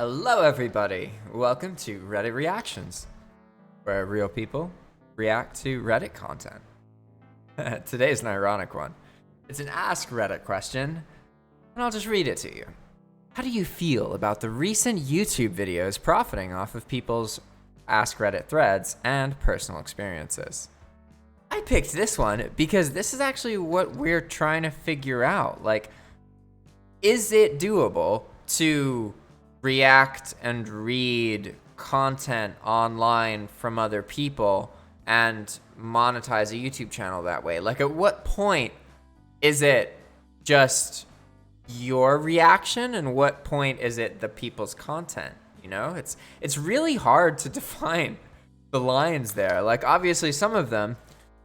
Hello everybody, welcome to Reddit Reactions, where real people react to Reddit content. Today's an ironic one. It's an AskReddit question, and I'll just read it to you. How do you feel about the recent YouTube videos profiting off of people's AskReddit threads and personal experiences? I picked this one because this is actually what we're trying to figure out. Like, is it doable to react and read content online from other people and monetize a YouTube channel that way? Like, at what point is it just your reaction and what point is it the people's content? You know, it's really hard to define the lines there. Like, obviously some of them,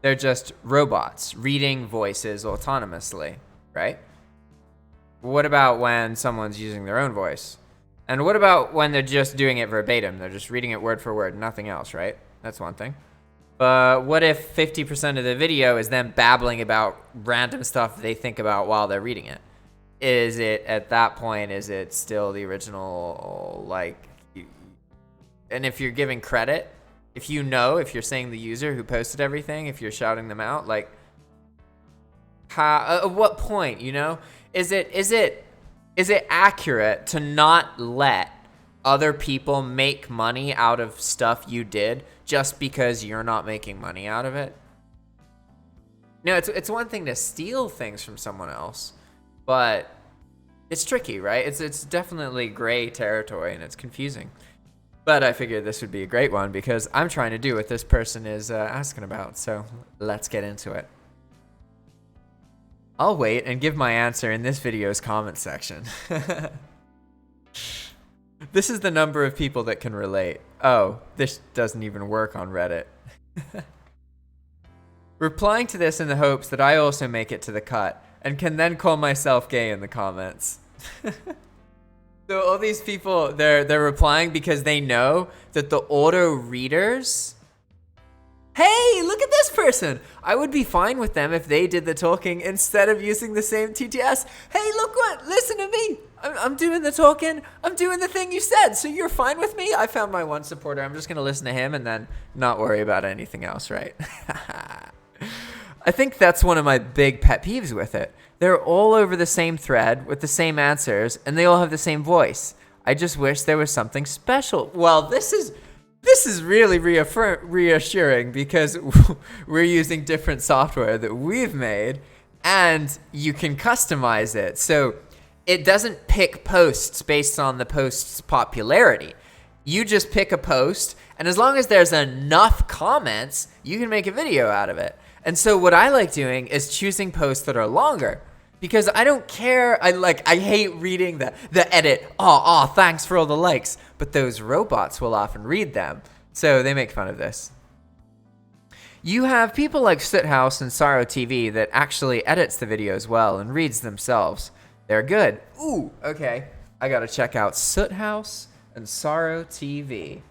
they're just robots reading voices autonomously, right? What about when someone's using their own voice? And what about when they're just doing it verbatim? They're just reading it word for word, nothing else, right? That's one thing. But what if 50% of the video is them babbling about random stuff they think about while they're reading it? Is it, at that point, is it still the original, like, and if you're giving credit, if you're saying the user who posted everything, if you're shouting them out, like, how, at what point, you know? Is it accurate to not let other people make money out of stuff you did just because you're not making money out of it? No, it's one thing to steal things from someone else, but it's tricky, right? It's definitely gray territory and it's confusing. But I figured this would be a great one because I'm trying to do what this person is asking about, so let's get into it. I'll wait and give my answer in this video's comment section. This is the number of people that can relate. Oh, this doesn't even work on Reddit. Replying to this in the hopes that I also make it to the cut and can then call myself gay in the comments. So all these people, they're replying because they know that the auto readers, hey, look at this person. I would be fine with them if they did the talking instead of using the same TTS. Hey, look what, listen to me. I'm doing the talking. I'm doing the thing you said. So you're fine with me? I found my one supporter. I'm just going to listen to him and then not worry about anything else, right? I think that's one of my big pet peeves with it. They're all over the same thread with the same answers and they all have the same voice. I just wish there was something special. Well, this is really reassuring because we're using different software that we've made and you can customize it. So it doesn't pick posts based on the post's popularity. You just pick a post and as long as there's enough comments, you can make a video out of it. And so what I like doing is choosing posts that are longer because I don't care. I hate reading the edit. Oh, thanks for all the likes. But those robots will often read them. So they make fun of this. You have people like Soothouse and sorrowTV that actually edits the videos well and reads themselves. They're good. Ooh, okay. I gotta check out Soothouse and sorrowTV.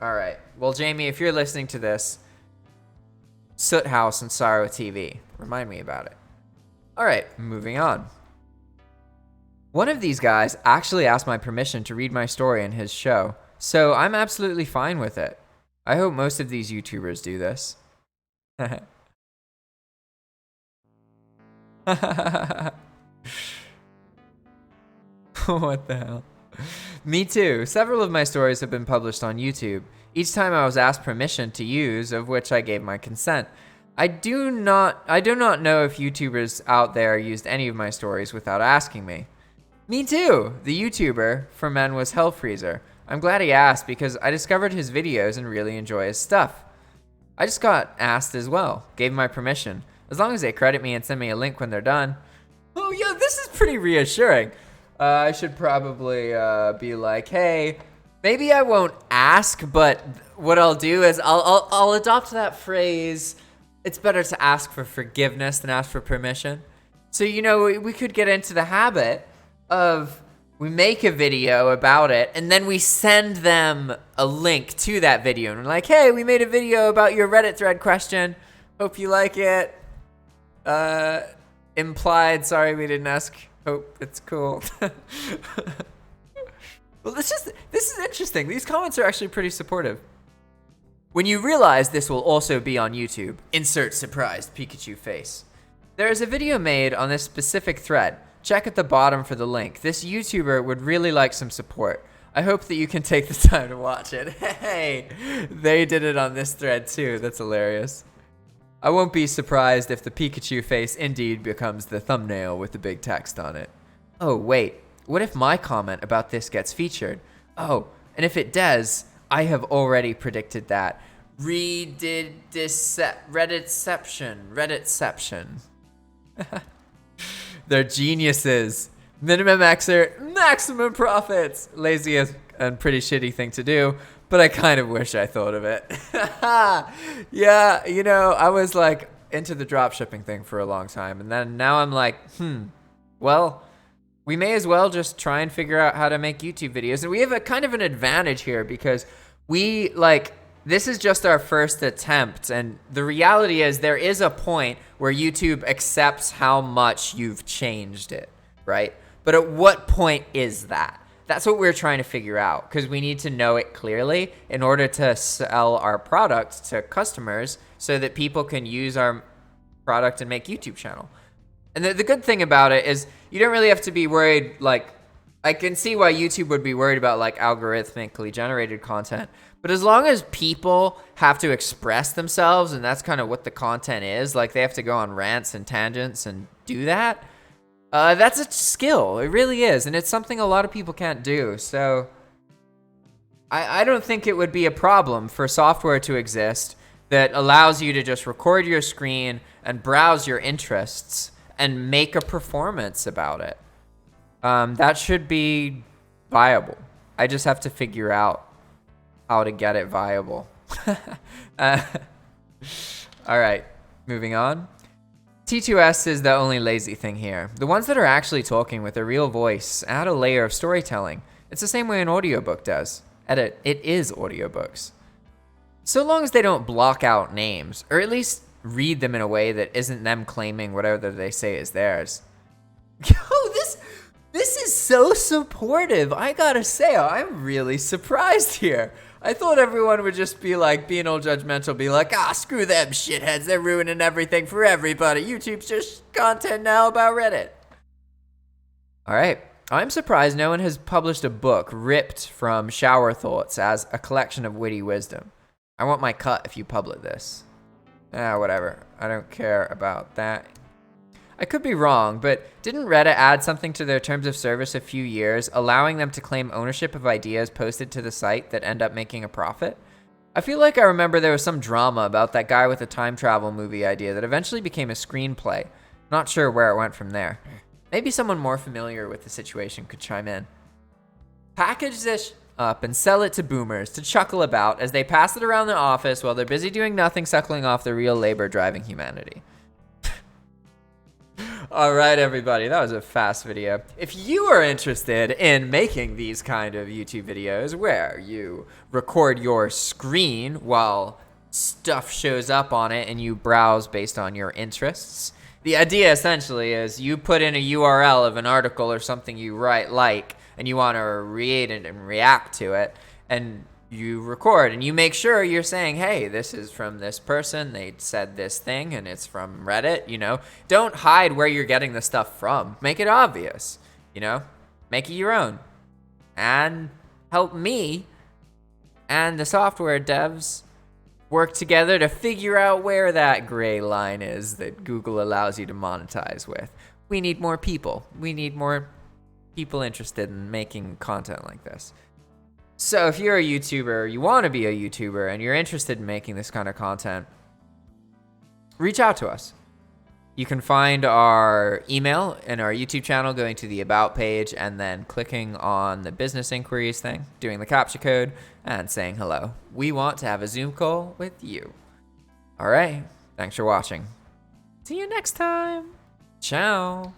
All right. Well, Jamie, if you're listening to this, Soothouse and sorrowTV, remind me about it. All right, moving on. One of these guys actually asked my permission to read my story in his show, so I'm absolutely fine with it. I hope most of these YouTubers do this. What the hell? Me too. Several of my stories have been published on YouTube. Each time I was asked permission to use, of which I gave my consent. I do not know if YouTubers out there used any of my stories without asking me. Me too. The YouTuber for men was Hellfreezer. I'm glad he asked because I discovered his videos and really enjoy his stuff. I just got asked as well. Gave my permission. As long as they credit me and send me a link when they're done. Oh yeah, this is pretty reassuring. I should probably be like, hey, maybe I won't ask, but what I'll do is I'll adopt that phrase. It's better to ask for forgiveness than ask for permission. So, you know, we could get into the habit of we make a video about it and then we send them a link to that video. And we're like, hey, we made a video about your Reddit thread question. Hope you like it. Implied, sorry we didn't ask. Hope it's cool. Well, this is interesting. These comments are actually pretty supportive. When you realize this will also be on YouTube, insert surprised Pikachu face. There is a video made on this specific thread. Check at the bottom for the link. This YouTuber would really like some support. I hope that you can take the time to watch it. Hey, they did it on this thread too. That's hilarious. I won't be surprised if the Pikachu face indeed becomes the thumbnail with the big text on it. Oh, wait. What if my comment about this gets featured? Oh, and if it does, I have already predicted that. Redditception. They're geniuses. Minimum exert, maximum profits. Lazy and pretty shitty thing to do, but I kind of wish I thought of it. Yeah, you know, I was like into the drop shipping thing for a long time, and then now I'm like, well, we may as well just try and figure out how to make YouTube videos. And we have a kind of an advantage here because this is just our first attempt. And the reality is there is a point where YouTube accepts how much you've changed it, right? But at what point is that? That's what we're trying to figure out because we need to know it clearly in order to sell our product to customers so that people can use our product and make YouTube channel. And the good thing about it is you don't really have to be worried. Like, I can see why YouTube would be worried about like algorithmically generated content. But as long as people have to express themselves, and that's kind of what the content is, like they have to go on rants and tangents and do that, that's a skill. It really is. And it's something a lot of people can't do. So I don't think it would be a problem for software to exist that allows you to just record your screen and browse your interests and make a performance about it. That should be viable. I just have to figure out how to get it viable. All right, moving on. T2S is the only lazy thing here. The ones that are actually talking with a real voice add a layer of storytelling. It's the same way an audiobook does. Edit, it is audiobooks. So long as they don't block out names, or at least read them in a way that isn't them claiming whatever they say is theirs. Yo, this is so supportive. I gotta say, I'm really surprised here. I thought everyone would just be like, being all judgmental, be like, screw them shitheads. They're ruining everything for everybody. YouTube's just content now about Reddit. All right. I'm surprised no one has published a book ripped from Showerthoughts as a collection of witty wisdom. I want my cut if you publish this. Whatever. I don't care about that. I could be wrong, but didn't Reddit add something to their terms of service a few years, allowing them to claim ownership of ideas posted to the site that end up making a profit? I feel like I remember there was some drama about that guy with a time travel movie idea that eventually became a screenplay. Not sure where it went from there. Maybe someone more familiar with the situation could chime in. Package this up and sell it to boomers to chuckle about as they pass it around the office while they're busy doing nothing, suckling off the real labor driving humanity. All right, everybody, that was a fast video. If you are interested in making these kind of YouTube videos where you record your screen while stuff shows up on it and you browse based on your interests, the idea essentially is you put in a URL of an article or something you like and you want to read it and react to it, and you record and you make sure you're saying, hey, this is from this person, they said this thing, and it's from Reddit, you know. Don't hide where you're getting the stuff from. Make it obvious, you know. Make it your own. And help me and the software devs work together to figure out where that gray line is that Google allows you to monetize with. We need more people. We need more people interested in making content like this. So if you're a YouTuber, you want to be a YouTuber, and you're interested in making this kind of content, reach out to us. You can find our email in our YouTube channel going to the About page and then clicking on the business inquiries thing, doing the CAPTCHA code, and saying hello. We want to have a Zoom call with you. All right. Thanks for watching. See you next time. Ciao.